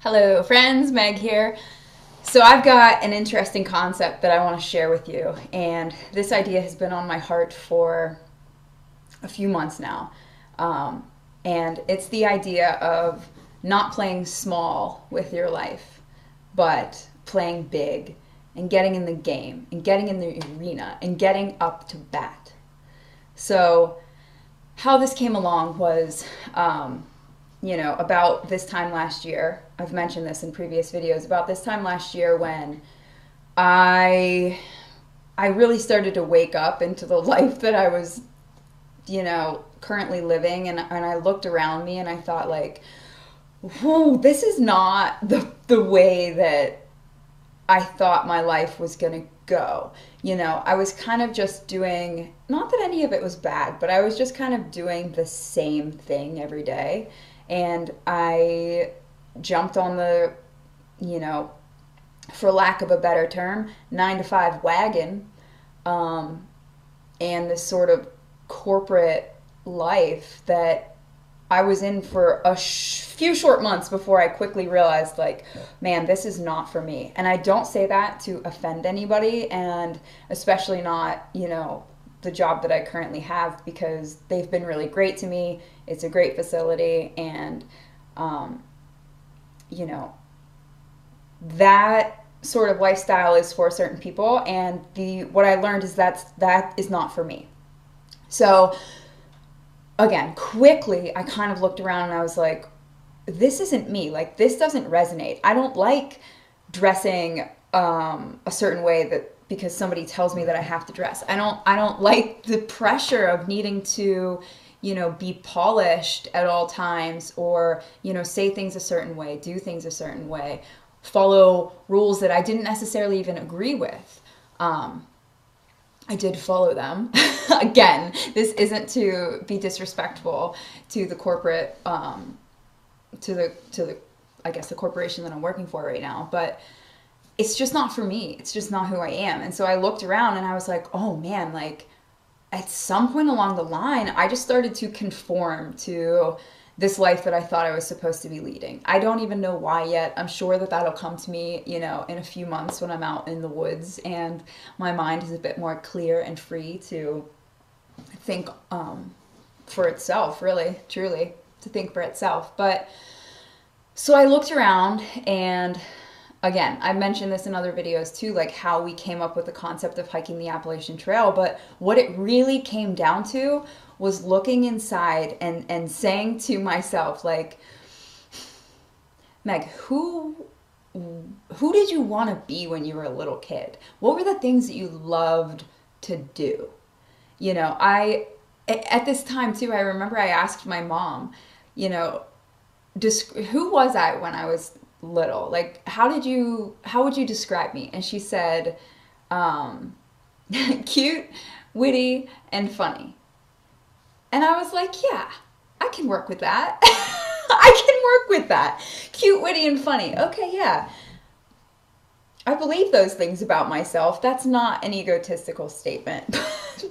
Hello friends, Meg here. So I've got an interesting concept that I want to share with you, and this idea has been on my heart for a few months now. And it's the idea of not playing small with your life, but playing big and getting in the game and getting in the arena and getting up to bat. So how this came along was, about this time last year. I've mentioned this in previous videos. About this time last year when I really started to wake up into the life that I was, currently living, and I looked around me and I thought like, whoa, this is not the way that I thought my life was going to go. I was kind of just doing, not that any of it was bad, but I was just kind of doing the same thing every day. And I jumped on the, for lack of a better term, 9 to 5 wagon, and this sort of corporate life that I was in for a few short months before I quickly realized, like, man, this is not for me. And I don't say that to offend anybody, and especially not, the job that I currently have, because they've been really great to me. It's a great facility, and, that sort of lifestyle is for certain people, and what I learned is that is not for me. So again, quickly, I kind of looked around and I was like, this isn't me. Like, this doesn't resonate. I don't like dressing a certain way that because somebody tells me that I have to dress. I don't like the pressure of needing to, be polished at all times, or, say things a certain way, do things a certain way, follow rules that I didn't necessarily even agree with. I did follow them. Again, this isn't to be disrespectful to the corporate, to the I guess the corporation that I'm working for right now, but it's just not for me. It's just not who I am. And so I looked around and I was like, oh man, like at some point along the line, I just started to conform to this life that I thought I was supposed to be leading. I don't even know why yet. I'm sure that that'll come to me, in a few months when I'm out in the woods and my mind is a bit more clear and free to think for itself, really, truly, to think for itself. But so I looked around, and again, I mentioned this in other videos too, like how we came up with the concept of hiking the Appalachian Trail. But what it really came down to was looking inside and saying to myself, like, Meg, who did you want to be when you were a little kid? What were the things that you loved to do? At this time too, I remember I asked my mom, who was I when I was little? Like, how would you describe me? And she said, cute, witty, and funny. And I was like, yeah, I can work with that. I can work with that. Cute, witty, and funny. Okay, yeah. I believe those things about myself. That's not an egotistical statement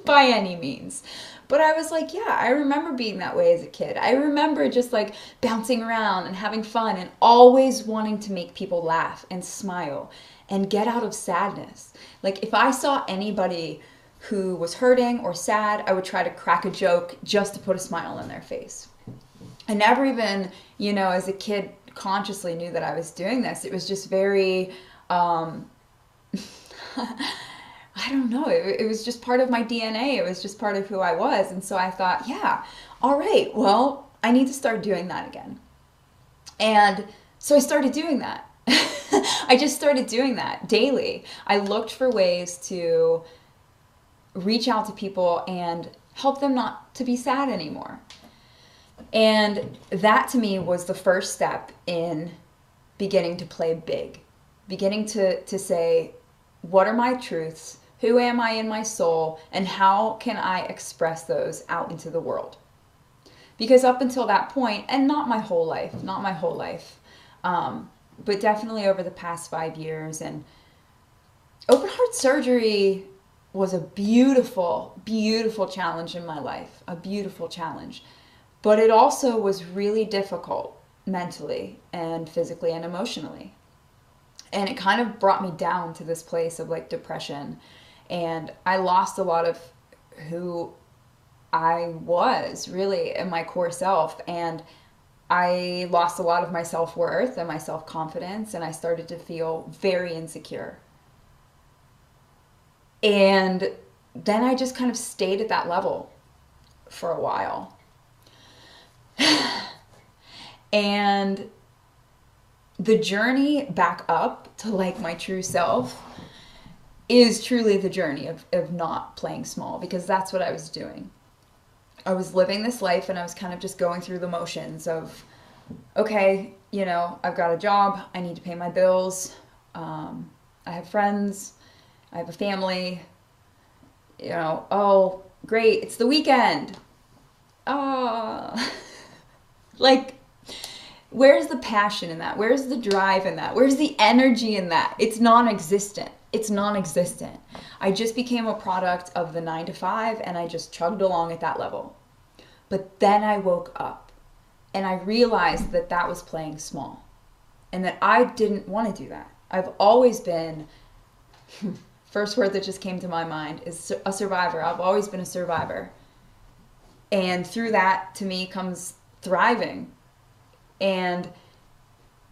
by any means. But I was like, yeah, I remember being that way as a kid. I remember just like bouncing around and having fun and always wanting to make people laugh and smile and get out of sadness. Like, if I saw anybody who was hurting or sad, I would try to crack a joke just to put a smile on their face. I never even, as a kid consciously knew that I was doing this. It was just very, I don't know. It was just part of my DNA. It was just part of who I was. And so I thought, yeah, all right, well, I need to start doing that again. And so I started doing that. I just started doing that daily. I looked for ways to reach out to people and help them not to be sad anymore. And that to me was the first step in beginning to play big, beginning to say, what are my truths? Who am I in my soul? And how can I express those out into the world? Because up until that point, and not my whole life, but definitely over the past 5 years, and open heart surgery was a beautiful, beautiful challenge in my life, a beautiful challenge. But it also was really difficult mentally and physically and emotionally. And it kind of brought me down to this place of like depression. And I lost a lot of who I was really in my core self. And I lost a lot of my self-worth and my self-confidence. And I started to feel very insecure. And then I just kind of stayed at that level for a while. And the journey back up to like my true self is truly the journey of not playing small, because that's what I was doing. I was living this life and I was kind of just going through the motions of, okay, you know, I've got a job, I need to pay my bills, I have friends, I have a family, you know, oh, great, it's the weekend. Oh, like, where's the passion in that? Where's the drive in that? Where's the energy in that? It's non-existent. It's non-existent. I just became a product of the 9 to 5 and I just chugged along at that level. But then I woke up and I realized that that was playing small and that I didn't want to do that. I've always been, first word that just came to my mind is a survivor. I've always been a survivor. And through that, to me, comes thriving. And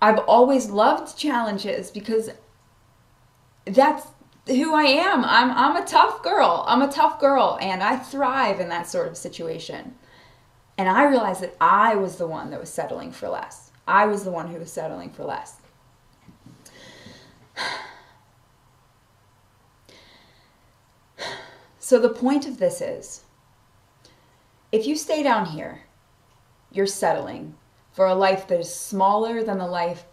I've always loved challenges because that's who I am. I'm a tough girl. I'm a tough girl, and I thrive in that sort of situation. And I realized that I was the one that was settling for less. I was the one who was settling for less. So the point of this is, if you stay down here, you're settling for a life that is smaller than the life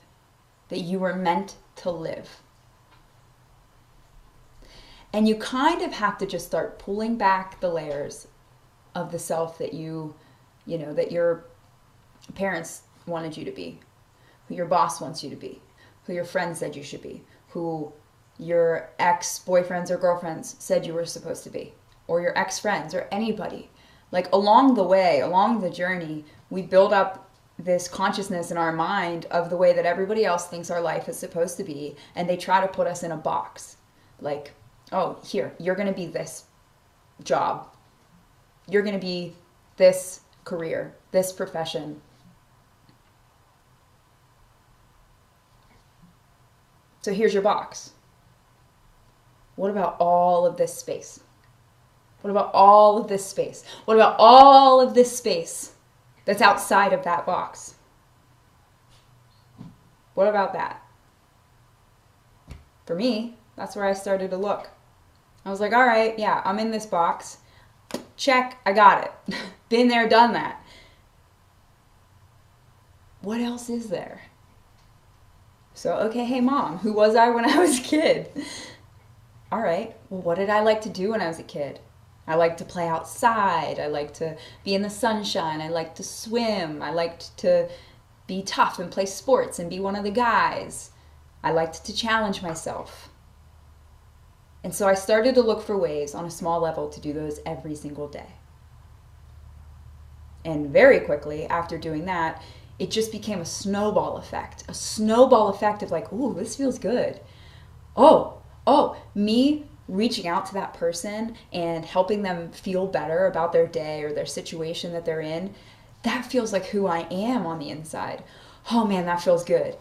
that you were meant to live. And you kind of have to just start pulling back the layers of the self that you know, that your parents wanted you to be, who your boss wants you to be, who your friends said you should be, who your ex-boyfriends or girlfriends said you were supposed to be, or your ex-friends or anybody. Like along the way, along the journey, we build up this consciousness in our mind of the way that everybody else thinks our life is supposed to be, and they try to put us in a box. Like, oh, here, you're going to be this job. You're going to be this career, this profession. So here's your box. What about all of this space? What about all of this space? What about all of this space that's outside of that box? What about that? For me, that's where I started to look. I was like, all right, yeah, I'm in this box. Check, I got it. Been there, done that. What else is there? So, okay, hey mom, who was I when I was a kid? All right, well, what did I like to do when I was a kid? I liked to play outside. I liked to be in the sunshine. I liked to swim. I liked to be tough and play sports and be one of the guys. I liked to challenge myself. And so I started to look for ways on a small level to do those every single day. And very quickly after doing that, it just became a snowball effect. A snowball effect of like, ooh, this feels good. Oh, me reaching out to that person and helping them feel better about their day or their situation that they're in, that feels like who I am on the inside. Oh man, that feels good.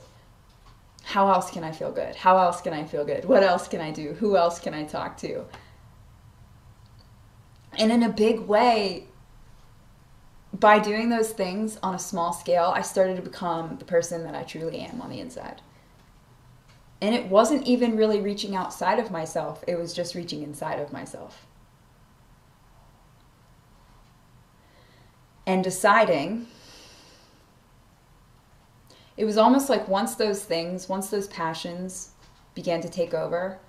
How else can I feel good? How else can I feel good? What else can I do? Who else can I talk to? And in a big way, by doing those things on a small scale, I started to become the person that I truly am on the inside. And it wasn't even really reaching outside of myself. It was just reaching inside of myself. And deciding, it was almost like once those passions began to take over,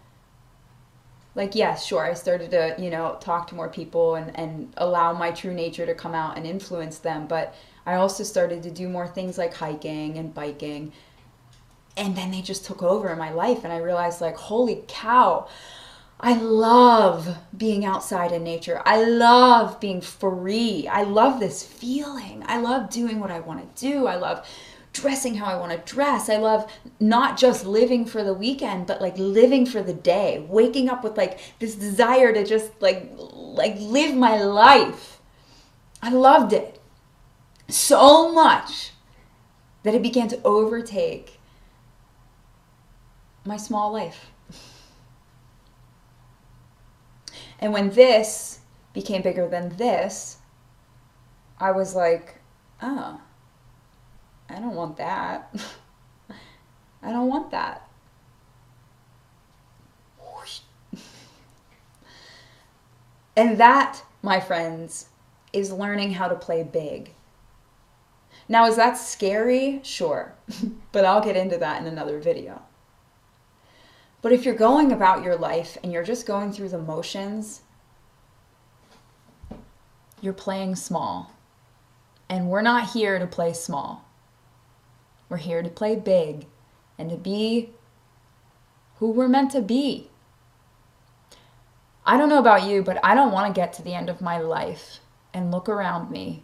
like, yes, sure, I started to, talk to more people and allow my true nature to come out and influence them. But I also started to do more things like hiking and biking. And then they just took over in my life. And I realized, like, holy cow, I love being outside in nature. I love being free. I love this feeling. I love doing what I want to do. I love dressing how I want to dress. I love not just living for the weekend, but like living for the day, waking up with like this desire to just like live my life. I loved it so much that it began to overtake my small life. And when this became bigger than this, I was like, oh, I don't want that. I don't want that. And that, my friends, is learning how to play big. Now, is that scary? Sure. But I'll get into that in another video. But if you're going about your life and you're just going through the motions, you're playing small. And we're not here to play small. We're here to play big and to be who we're meant to be. I don't know about you, but I don't want to get to the end of my life and look around me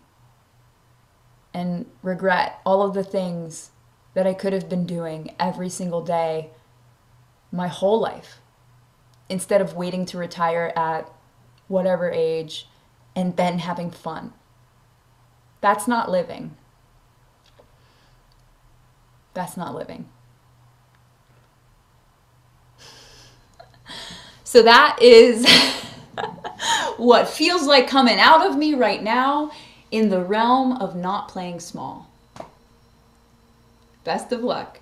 and regret all of the things that I could have been doing every single day my whole life, instead of waiting to retire at whatever age and then having fun. That's not living. That's not living. So that is what feels like coming out of me right now in the realm of not playing small. Best of luck.